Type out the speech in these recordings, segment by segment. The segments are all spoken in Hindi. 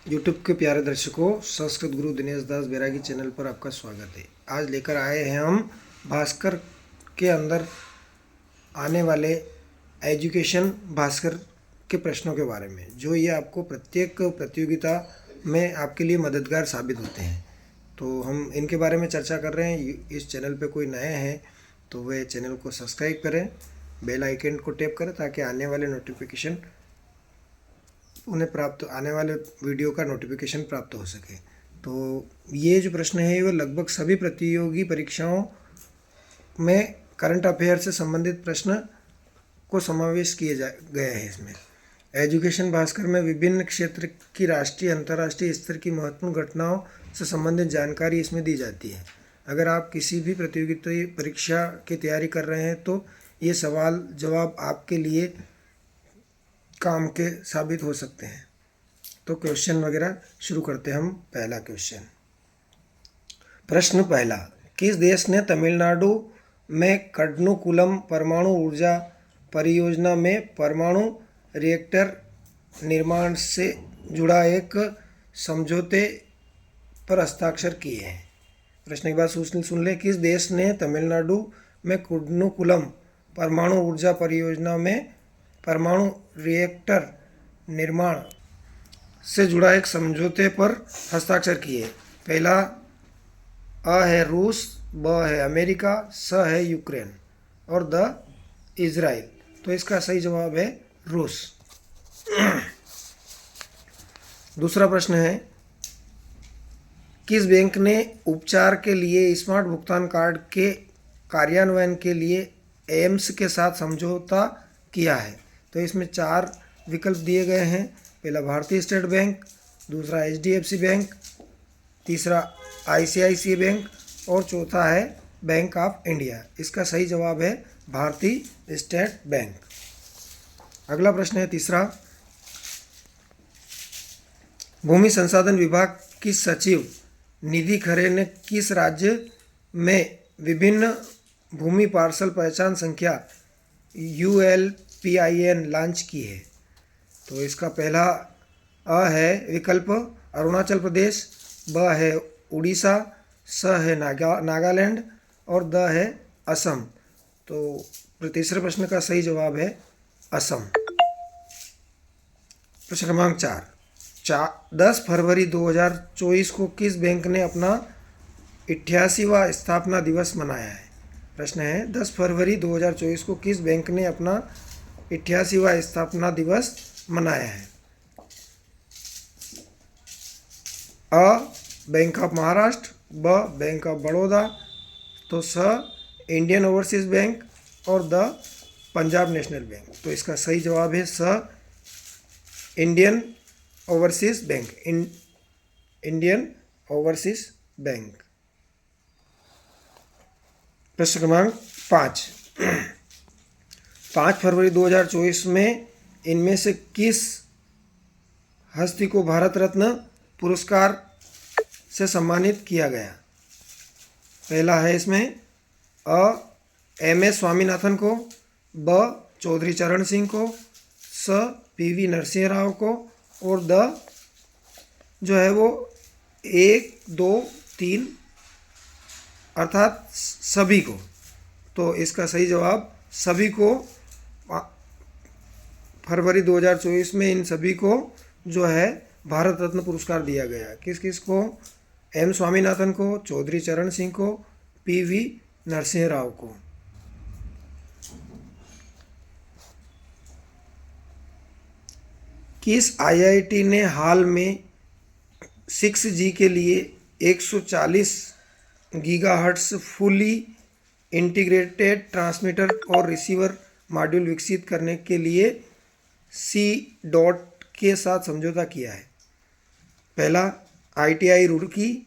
यूट्यूब के प्यारे दर्शकों, संस्कृत गुरु दिनेश दास बैरागी चैनल पर आपका स्वागत है। आज लेकर आए हैं हम भास्कर के अंदर आने वाले एजुकेशन भास्कर के प्रश्नों के बारे में, जो ये आपको प्रत्येक प्रतियोगिता में आपके लिए मददगार साबित होते हैं। तो हम इनके बारे में चर्चा कर रहे हैं। इस चैनल पे कोई नए हैं तो वह चैनल को सब्सक्राइब करें, बेल आइकन को टैप करें ताकि आने वाले नोटिफिकेशन आने वाले वीडियो का नोटिफिकेशन प्राप्त हो सके। तो ये जो प्रश्न है वो लगभग सभी प्रतियोगी परीक्षाओं में करंट अफेयर से संबंधित प्रश्न को समावेश किए गए हैं। इसमें एजुकेशन भास्कर में विभिन्न क्षेत्र की राष्ट्रीय अंतर्राष्ट्रीय स्तर की महत्वपूर्ण घटनाओं से संबंधित जानकारी इसमें दी जाती है। अगर आप किसी भी प्रतियोगिता परीक्षा की तैयारी कर रहे हैं तो ये सवाल जवाब आपके लिए काम के साबित हो सकते हैं। तो क्वेश्चन वगैरह शुरू करते हैं हम। पहला क्वेश्चन, प्रश्न पहला, किस देश ने तमिलनाडु में कड्डनुकुलम परमाणु ऊर्जा परियोजना में परमाणु रिएक्टर निर्माण से जुड़ा एक समझौते पर हस्ताक्षर किए हैं? प्रश्न एक बार सुन लें। किस देश ने तमिलनाडु में कड्डनुकुलम परमाणु ऊर्जा परियोजना में परमाणु रिएक्टर निर्माण से जुड़ा एक समझौते पर हस्ताक्षर किए? पहला अ है रूस, ब है अमेरिका, स है यूक्रेन और द इजराइल। तो इसका सही जवाब है रूस। दूसरा प्रश्न है, किस बैंक ने उपचार के लिए स्मार्ट भुगतान कार्ड के कार्यान्वयन के लिए एम्स के साथ समझौता किया है? तो इसमें 4 विकल्प दिए गए हैं। पहला भारतीय स्टेट बैंक, दूसरा HDFC बैंक, तीसरा ICICI बैंक और चौथा है बैंक ऑफ इंडिया। इसका सही जवाब है भारतीय स्टेट बैंक। अगला प्रश्न है तीसरा, भूमि संसाधन विभाग की सचिव निधि खरे ने किस राज्य में विभिन्न भूमि पार्सल पहचान संख्या ULPIN लॉन्च की है? तो इसका पहला अ है विकल्प अरुणाचल प्रदेश, ब है उड़ीसा, स है नागालैंड और द है असम। तो तीसरे प्रश्न का सही जवाब है असम। प्रश्न क्रमांक 10 फरवरी 2024 को किस बैंक ने अपना 88वां स्थापना दिवस मनाया है? प्रश्न है 10 फरवरी 2024 को किस बैंक ने अपना 88वां स्थापना दिवस मनाया है? अ बैंक ऑफ महाराष्ट्र, ब बैंक ऑफ बड़ौदा, तो स इंडियन ओवरसीज बैंक और द पंजाब नेशनल बैंक। तो इसका सही जवाब है स Indian overseas bank. Indian overseas bank. प्रश्न क्रमांक 5 फरवरी 2024 में इनमें से किस हस्ती को भारत रत्न पुरस्कार से सम्मानित किया गया? पहला है इसमें अ MS स्वामीनाथन को, ब चौधरी चरण सिंह को, स PV नरसिंह राव को और द जो है वो 1, 2, 3 अर्थात सभी को। तो इसका सही जवाब सभी को, फरवरी 2024 में इन सभी को जो है भारत रत्न पुरस्कार दिया गया। किस किस को? M स्वामीनाथन को, चौधरी चरण सिंह को, PV नरसिंह राव को। किस IIT ने हाल में 6G के लिए 140 गीगाहर्ट्ज फुली इंटीग्रेटेड ट्रांसमीटर और रिसीवर मॉड्यूल विकसित करने के लिए C के साथ समझौता किया है? पहला ITI रुड़की,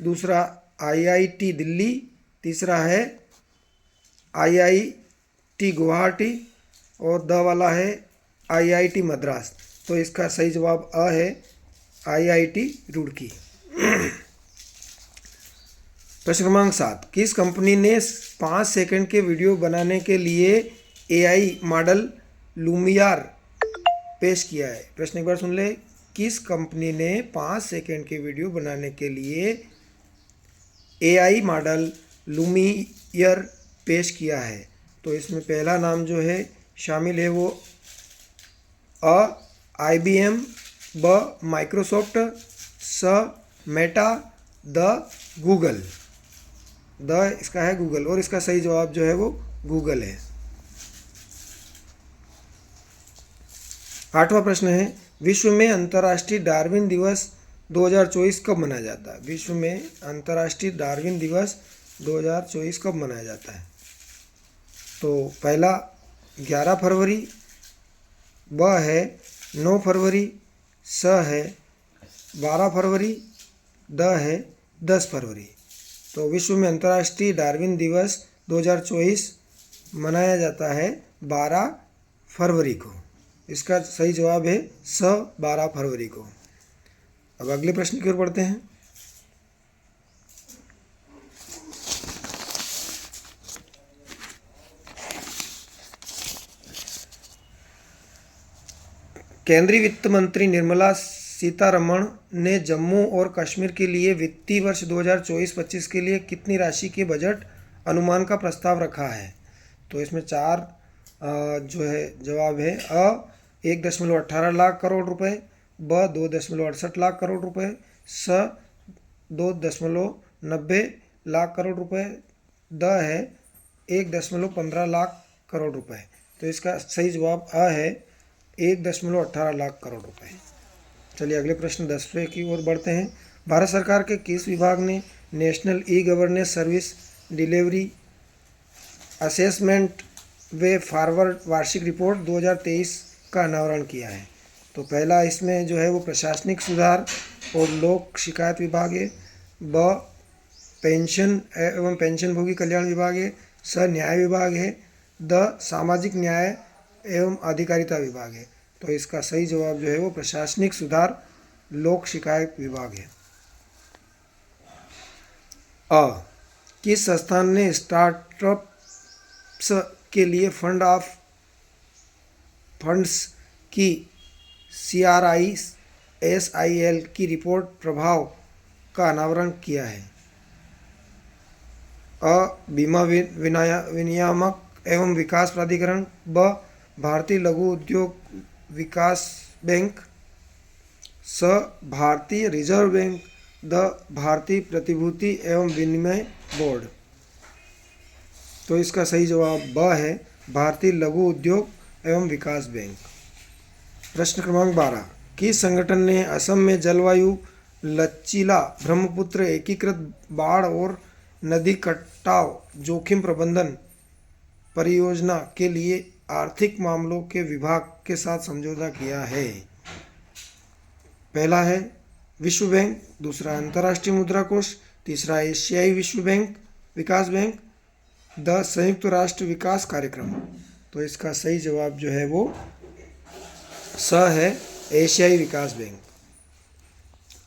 दूसरा IIT दिल्ली, तीसरा है IIT गुवाहाटी और द वाला है IIT मद्रास। तो इसका सही जवाब अ है IIT रुड़की। प्रश्न क्रमांक 7, किस कंपनी ने 5 सेकंड के वीडियो बनाने के लिए AI मॉडल लूमियर पेश किया है? प्रश्न एक बार सुन ले। किस कंपनी ने 5 सेकंड की वीडियो बनाने के लिए एआई मॉडल लूमियर पेश किया है? तो इसमें पहला नाम जो है शामिल है वो IBM, ब माइक्रोसॉफ्ट, स मेटा, द गूगल। द इसका है गूगल और इसका सही जवाब जो है वो गूगल है। 8वां प्रश्न है, विश्व में अंतर्राष्ट्रीय डार्विन दिवस 2024 कब मनाया जाता है? विश्व में अंतर्राष्ट्रीय डार्विन दिवस 2024 कब मनाया जाता है? तो पहला 11 फरवरी, ब है 9 फरवरी, स है 12 फरवरी, द है 10 फरवरी। तो विश्व में अंतर्राष्ट्रीय डार्विन दिवस 2024 मनाया जाता है 12 फरवरी को। इसका सही जवाब है स 12 फरवरी को। अब अगले प्रश्न की ओर बढ़ते हैं। केंद्रीय वित्त मंत्री निर्मला सीतारमण ने जम्मू और कश्मीर के लिए वित्तीय वर्ष 2024-25 के लिए कितनी राशि के बजट अनुमान का प्रस्ताव रखा है? तो इसमें 4 जो है जवाब है। 1.18 लाख करोड़ रुपए, ब 2.68 लाख करोड़ रुपए, स 2.90 लाख करोड़ रुपए, द है 1.15 लाख करोड़ रुपए। तो इसका सही जवाब है 1.18 लाख करोड़ रुपए। चलिए अगले प्रश्न 10वें की ओर बढ़ते हैं। भारत सरकार के किस विभाग ने national e governance service delivery assessment way forward वार्षिक रिपोर्ट 2023 का अनावरण किया है? तो पहला इसमें जो है वो प्रशासनिक सुधार और लोक शिकायत विभाग है, ब पेंशन एवं पेंशनभोगी कल्याण विभाग है, स न्याय विभाग है, द सामाजिक न्याय एवं अधिकारिता विभाग है। तो इसका सही जवाब जो है वो प्रशासनिक सुधार लोक शिकायत विभाग है। किस संस्थान ने स्टार्टअप्स के लिए फंड्स की CRISIL की रिपोर्ट प्रभाव का अनावरण किया है? बीमा विनियामक एवं विकास प्राधिकरण, ब भारतीय लघु उद्योग विकास बैंक, स भारतीय रिजर्व बैंक, द भारतीय प्रतिभूति एवं विनिमय बोर्ड। तो इसका सही जवाब ब है भारतीय लघु उद्योग एवं विकास बैंक। प्रश्न क्रमांक 12, किस संगठन ने असम में जलवायु लचीला ब्रह्मपुत्र एकीकृत बाढ़ और नदी कटाव जोखिम प्रबंधन परियोजना के लिए आर्थिक मामलों के विभाग के साथ समझौता किया है? पहला है विश्व बैंक, दूसरा अंतर्राष्ट्रीय मुद्रा कोष, तीसरा एशियाई विश्व बैंक विकास बैंक, द संयुक्त राष्ट्र विकास कार्यक्रम। तो इसका सही जवाब जो है वो स है एशियाई विकास बैंक।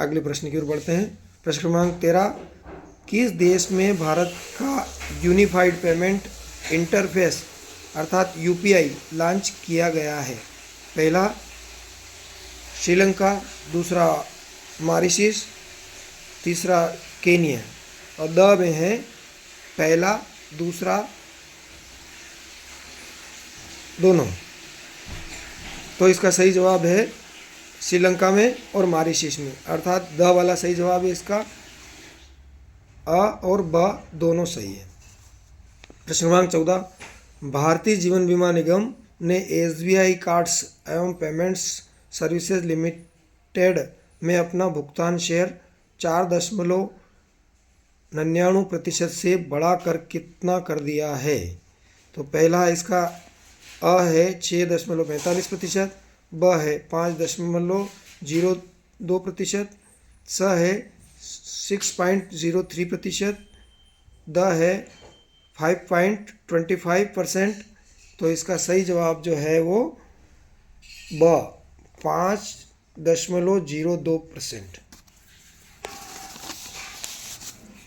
अगले प्रश्न की ओर बढ़ते हैं। प्रश्न क्रमांक 13, किस देश में भारत का यूनिफाइड पेमेंट इंटरफेस अर्थात UPI लॉन्च किया गया है? पहला श्रीलंका, दूसरा मॉरिशस, तीसरा केन्या और द में है पहला, दूसरा, दोनों। तो इसका सही जवाब है श्रीलंका में और मॉरिशस में, अर्थात द वाला सही जवाब है इसका। और ब दोनों सही है। प्रश्न क्रमांक 14, भारतीय जीवन बीमा निगम ने SBI कार्ड्स एवं पेमेंट्स सर्विसेज लिमिटेड में अपना भुगतान शेयर 4.99% से बढ़ाकर कितना कर दिया है? तो पहला इसका है 6.45%, ब है 5.02%, स है 6.03%, द है 5.25%। तो इसका सही जवाब जो है वो ब 5.02%।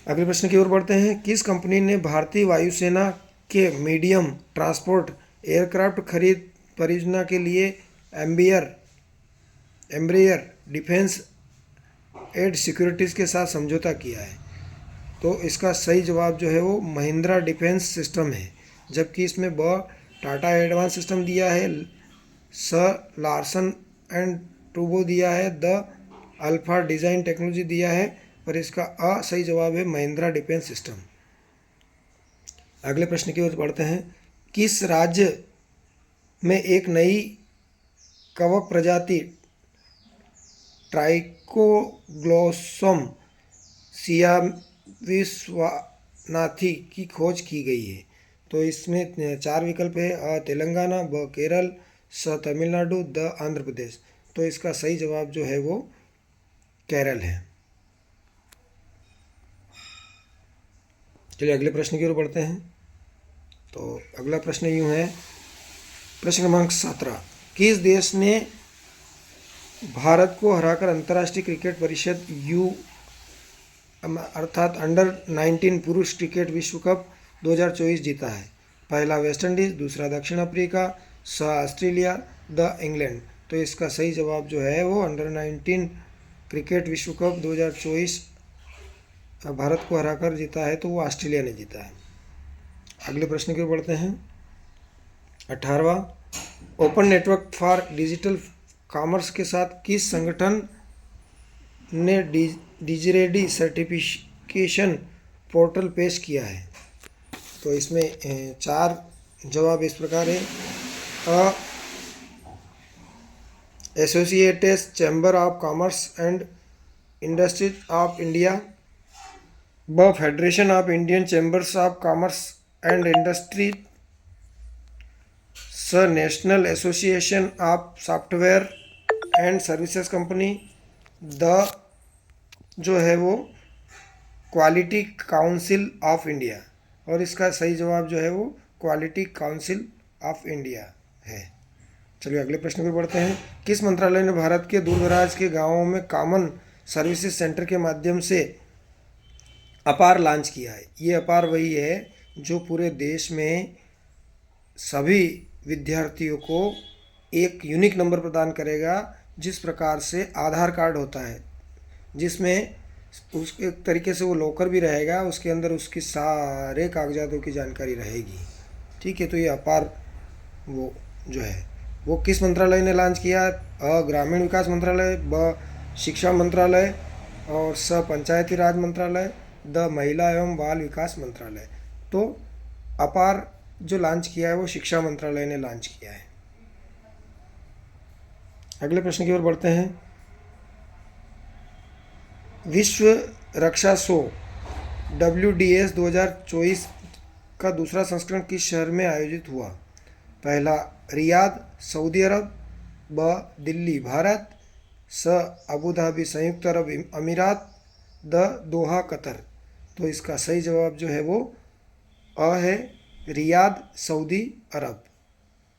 अगले प्रश्न की ओर बढ़ते हैं। किस कंपनी ने भारतीय वायुसेना के मीडियम ट्रांसपोर्ट एयरक्राफ्ट खरीद परियोजना के लिए एम्बियर एम्ब्रेयर डिफेंस एड सिक्योरिटीज़ के साथ समझौता किया है? तो इसका सही जवाब जो है वो महिंद्रा डिफेंस सिस्टम है। जबकि इसमें ब टाटा एडवांस सिस्टम दिया है, स लार्सन एंड टूबो दिया है, द अल्फा डिज़ाइन टेक्नोलॉजी दिया है, पर इसका अ सही जवाब है महिंद्रा डिफेंस सिस्टम। अगले प्रश्न की ओर बढ़ते हैं। किस राज्य में एक नई कवक प्रजाति ट्राइकोग्लोसम सियाविस्वानाथी की खोज की गई है? तो इसमें 4 विकल्प है। अ तेलंगाना, ब केरल, स तमिलनाडु, द आंध्र प्रदेश। तो इसका सही जवाब जो है वो केरल है। चलिए अगले प्रश्न की ओर बढ़ते हैं। तो अगला प्रश्न यूँ है, प्रश्न क्रमांक 17। किस देश ने भारत को हराकर अंतर्राष्ट्रीय क्रिकेट परिषद अर्थात अंडर 19 पुरुष क्रिकेट विश्व कप 2024 जीता है? पहला वेस्ट इंडीज, दूसरा दक्षिण अफ्रीका, स ऑस्ट्रेलिया, द इंग्लैंड। तो इसका सही जवाब जो है वो अंडर 19 क्रिकेट विश्व कप 2024 भारत को हराकर जीता है, तो वो ऑस्ट्रेलिया ने जीता है। अगले प्रश्न की ओर बढ़ते हैं। 18वां, open network for digital commerce के साथ किस संगठन ने डिजरेडी सर्टिफिकेशन पोर्टल पेश किया है? तो इसमें 4 जवाब इस प्रकार है। अ associated chamber of commerce and industries of India, ब federation of Indian chambers of commerce and industry, स national association of software and services company, द जो है वो क्वालिटी काउंसिल ऑफ इंडिया। और इसका सही जवाब जो है वो क्वालिटी काउंसिल ऑफ इंडिया है। चलिए अगले प्रश्न पर बढ़ते हैं। किस मंत्रालय ने भारत के दूरदराज के गांवों में कॉमन सर्विसेज सेंटर के माध्यम से अपार लॉन्च किया है? ये अपार वही है जो पूरे देश में सभी विद्यार्थियों को एक यूनिक नंबर प्रदान करेगा, जिस प्रकार से आधार कार्ड होता है, जिसमें उस एक तरीके से वो लॉकर भी रहेगा, उसके अंदर उसकी सारे कागजातों की जानकारी रहेगी। ठीक है, तो ये अपार वो जो है वो किस मंत्रालय ने लॉन्च किया? अ ग्रामीण विकास मंत्रालय, ब शिक्षा मंत्रालय, और स पंचायती राज मंत्रालय, द महिला एवं बाल विकास मंत्रालय। तो अपार जो लॉन्च किया है वो शिक्षा मंत्रालय ने लॉन्च किया है। अगले प्रश्न की ओर बढ़ते हैं। विश्व रक्षा शो WDS 2024 का दूसरा संस्करण किस शहर में आयोजित हुआ? पहला रियाद सऊदी अरब, ब दिल्ली भारत, स अबू धाबी संयुक्त अरब अमीरात, द दोहा कतर। तो इसका सही जवाब जो है वो अ है, रियाद सऊदी अरब।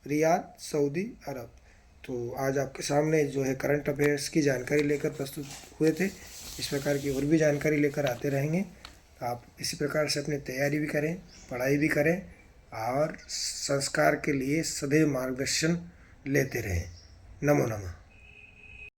रियाद सऊदी अरब। तो आज आपके सामने जो है करंट अफेयर्स की जानकारी लेकर प्रस्तुत हुए थे। इस प्रकार की और भी जानकारी लेकर आते रहेंगे। आप इसी प्रकार से अपनी तैयारी भी करें, पढ़ाई भी करें और संस्कार के लिए सदैव मार्गदर्शन लेते रहें। नमो नमः।